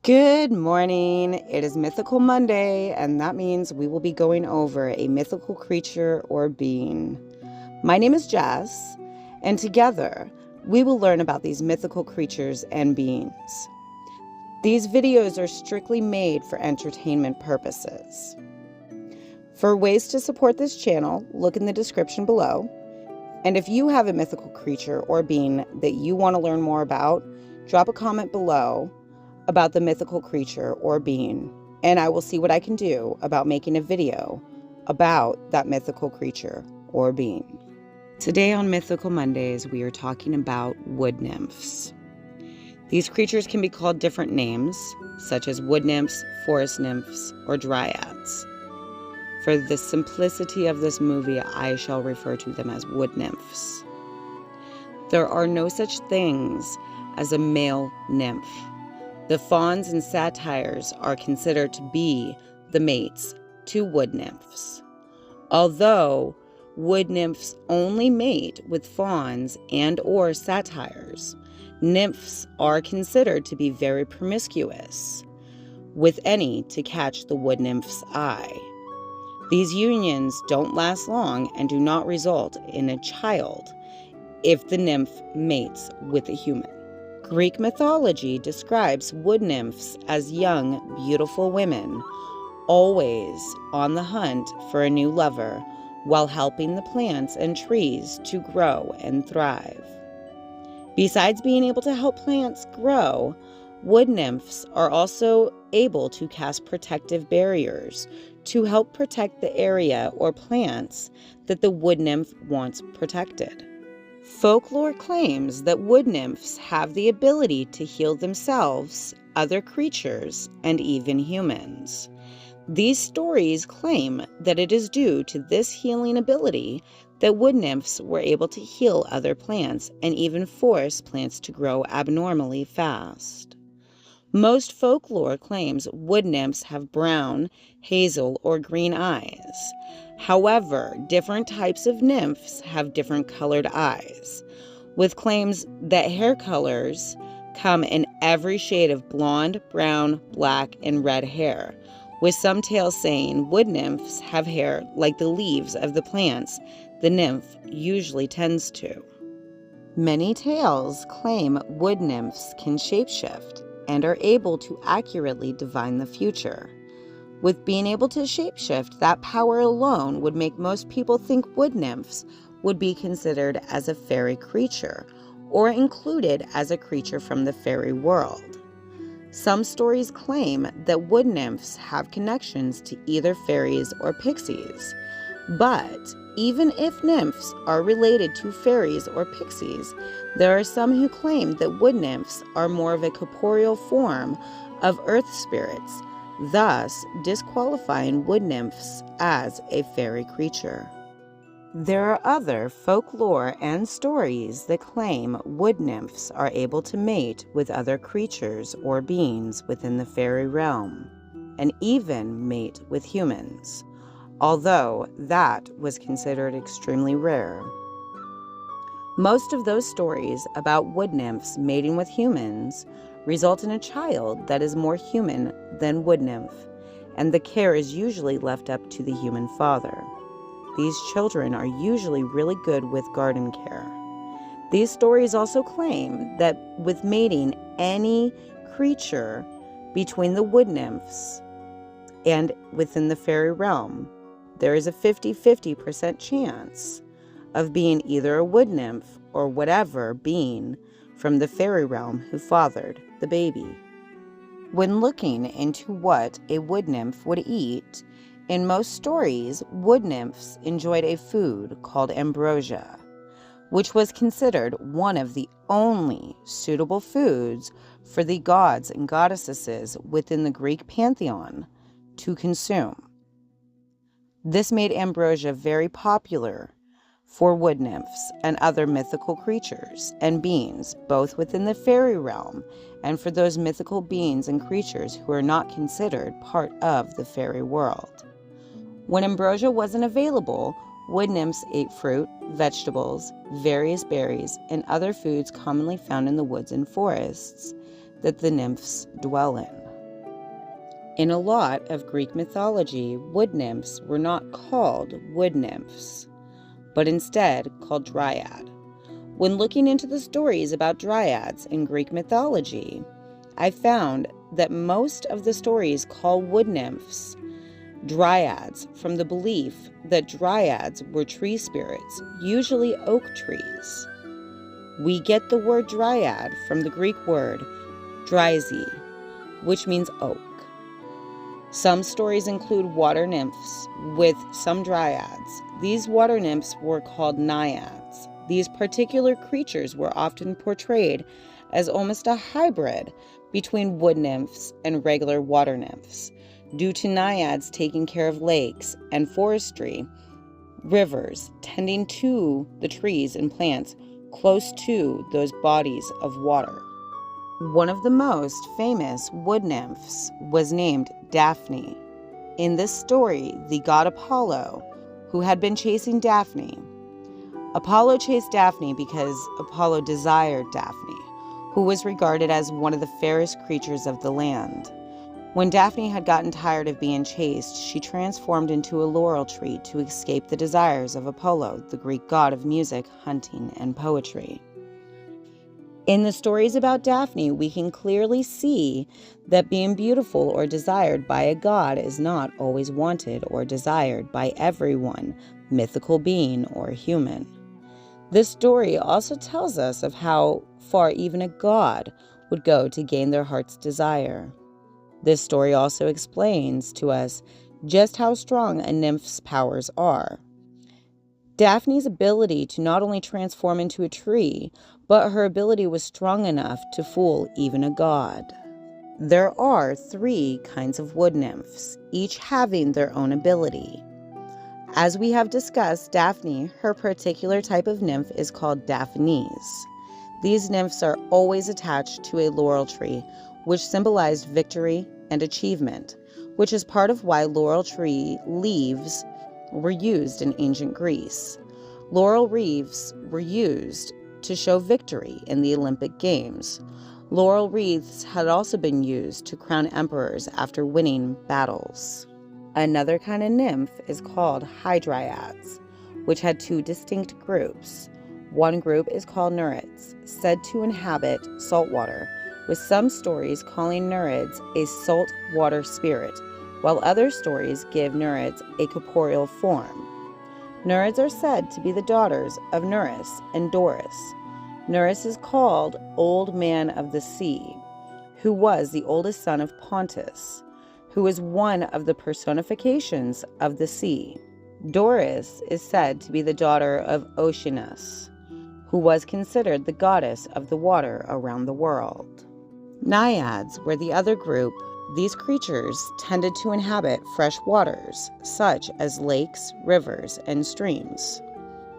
Good morning. It is Mythical Monday, and that means we will be going over a mythical creature or being. My name is Jess, and together we will learn about these mythical creatures and beings. These videos are strictly made for entertainment purposes. For ways to support this channel, look in the description below. And if you have a mythical creature or being that you want to learn more about, drop a comment below about the mythical creature or being, and I will see what I can do about making a video about that mythical creature or being. Today on Mythical Mondays, we are talking about wood nymphs. These creatures can be called different names, such as wood nymphs, forest nymphs, or dryads. For the simplicity of this movie, I shall refer to them as wood nymphs. There are no such things as a male nymph. The fauns and satyrs are considered to be the mates to wood nymphs. Although wood nymphs only mate with fauns and or satyrs, nymphs are considered to be very promiscuous, with any to catch the wood nymph's eye. These unions don't last long and do not result in a child if the nymph mates with a human. Greek mythology describes wood nymphs as young, beautiful women, always on the hunt for a new lover, while helping the plants and trees to grow and thrive. Besides being able to help plants grow, wood nymphs are also able to cast protective barriers to help protect the area or plants that the wood nymph wants protected. Folklore claims that wood nymphs have the ability to heal themselves, other creatures, and even humans. These stories claim that it is due to this healing ability that wood nymphs were able to heal other plants and even force plants to grow abnormally fast. Most folklore claims wood nymphs have brown, hazel, or green eyes. However, different types of nymphs have different colored eyes, with claims that hair colors come in every shade of blonde, brown, black, and red hair, with some tales saying wood nymphs have hair like the leaves of the plants the nymph usually tends to. Many tales claim wood nymphs can shapeshift and are able to accurately divine the future. With being able to shapeshift, that power alone would make most people think wood nymphs would be considered as a fairy creature or included as a creature from the fairy world. Some stories claim that wood nymphs have connections to either fairies or pixies, but even if nymphs are related to fairies or pixies, there are some who claim that wood nymphs are more of a corporeal form of earth spirits, thus disqualifying wood nymphs as a fairy creature. There are other folklore and stories that claim wood nymphs are able to mate with other creatures or beings within the fairy realm, and even mate with humans, although that was considered extremely rare. Most of those stories about wood nymphs mating with humans result in a child that is more human than wood nymph, and the care is usually left up to the human father. These children are usually really good with garden care. These stories also claim that with mating any creature between the wood nymphs and within the fairy realm, there is a 50-50% chance of being either a wood nymph or whatever being from the fairy realm who fathered the baby. When looking into what a wood nymph would eat, in most stories, wood nymphs enjoyed a food called ambrosia, which was considered one of the only suitable foods for the gods and goddesses within the Greek pantheon to consume. This made ambrosia very popular for wood nymphs and other mythical creatures and beings, both within the fairy realm and for those mythical beings and creatures who are not considered part of the fairy world. When ambrosia wasn't available, wood nymphs ate fruit, vegetables, various berries, and other foods commonly found in the woods and forests that the nymphs dwell in. In a lot of Greek mythology, wood nymphs were not called wood nymphs, but instead called Dryad. When looking into the stories about Dryads in Greek mythology, I found that most of the stories call wood nymphs Dryads from the belief that Dryads were tree spirits, usually oak trees. We get the word Dryad from the Greek word dryazi, which means oak. Some stories include water nymphs with some dryads. These water nymphs were called naiads. These particular creatures were often portrayed as almost a hybrid between wood nymphs and regular water nymphs, due to naiads taking care of lakes and forestry, rivers, tending to the trees and plants close to those bodies of water. One of the most famous wood nymphs was named Daphne. In this story, the god Apollo, who had been chasing Daphne, Apollo chased Daphne because Apollo desired Daphne, who was regarded as one of the fairest creatures of the land. When Daphne had gotten tired of being chased, she transformed into a laurel tree to escape the desires of Apollo, the Greek god of music, hunting, and poetry. In the stories about Daphne, we can clearly see that being beautiful or desired by a god is not always wanted or desired by everyone, mythical being or human. This story also tells us of how far even a god would go to gain their heart's desire. This story also explains to us just how strong a nymph's powers are. Daphne's ability to not only transform into a tree, but her ability was strong enough to fool even a god. There are 3 kinds of wood nymphs, each having their own ability. As we have discussed, Daphne, her particular type of nymph, is called Daphnes. These nymphs are always attached to a laurel tree, which symbolized victory and achievement, which is part of why laurel tree leaves were used in ancient Greece. Laurel wreaths were used to show victory in the Olympic Games. Laurel wreaths had also been used to crown emperors after winning battles. Another kind of nymph is called Dryads, which had 2 distinct groups. One group is called Nereids, said to inhabit salt water, with some stories calling Nereids a salt water spirit, while other stories give Nereids a corporeal form. Nereids are said to be the daughters of Nereus and Doris. Nereus is called Old Man of the Sea, who was the oldest son of Pontus, who is one of the personifications of the sea. Doris is said to be the daughter of Oceanus, who was considered the goddess of the water around the world. Naiads were the other group. These creatures tended to inhabit fresh waters, such as lakes, rivers, and streams.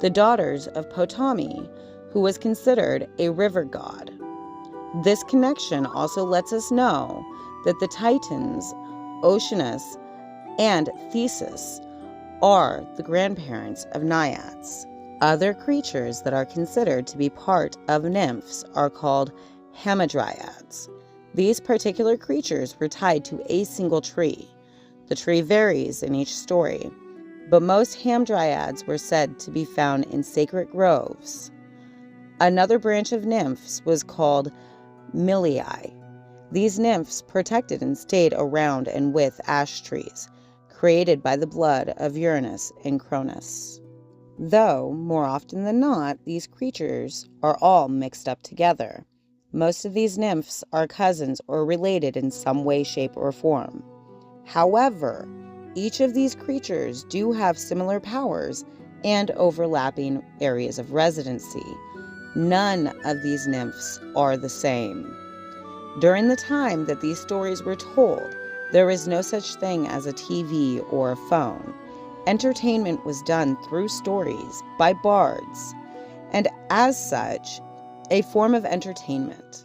The daughters of Potami, who was considered a river god. This connection also lets us know that the Titans, Oceanus and Theseus, are the grandparents of naiads. Other creatures that are considered to be part of nymphs are called hamadryads. These particular creatures were tied to a single tree. The tree varies in each story, but most hamadryads were said to be found in sacred groves. Another branch of nymphs was called Milii. These nymphs protected and stayed around and with ash trees, created by the blood of Uranus and Cronus. Though, more often than not, these creatures are all mixed up together. Most of these nymphs are cousins or related in some way, shape, or form. However, each of these creatures do have similar powers and overlapping areas of residency. None of these nymphs are the same. During the time that these stories were told, there was no such thing as a TV or a phone. Entertainment was done through stories by bards, and as such, a form of entertainment.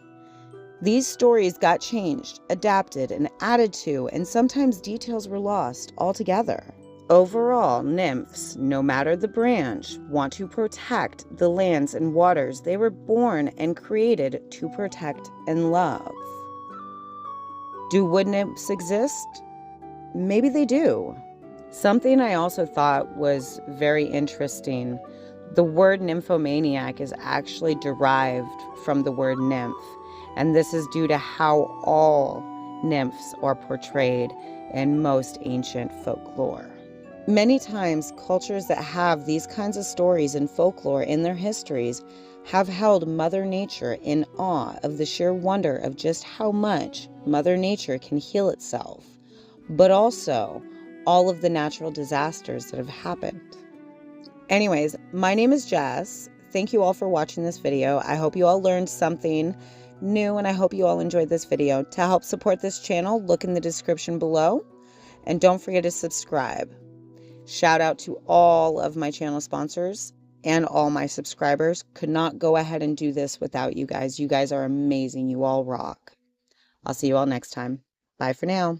These stories got changed, adapted, and added to, and sometimes details were lost altogether. Overall, nymphs, no matter the branch, want to protect the lands and waters they were born and created to protect and love. Do wood nymphs exist? Maybe they do. Something I also thought was very interesting, the word nymphomaniac is actually derived from the word nymph, and this is due to how all nymphs are portrayed in most ancient folklore. Many times, cultures that have these kinds of stories and folklore in their histories have held Mother Nature in awe of the sheer wonder of just how much Mother Nature can heal itself, but also all of the natural disasters that have happened. Anyways, my name is Jess. Thank you all for watching this video. I hope you all learned something new, and I hope you all enjoyed this video. To help support this channel, look in the description below, and don't forget to subscribe. Shout out to all of my channel sponsors and all my subscribers. Could not go ahead and do this without you guys. You guys are amazing. You all rock. I'll see you all next time. Bye for now.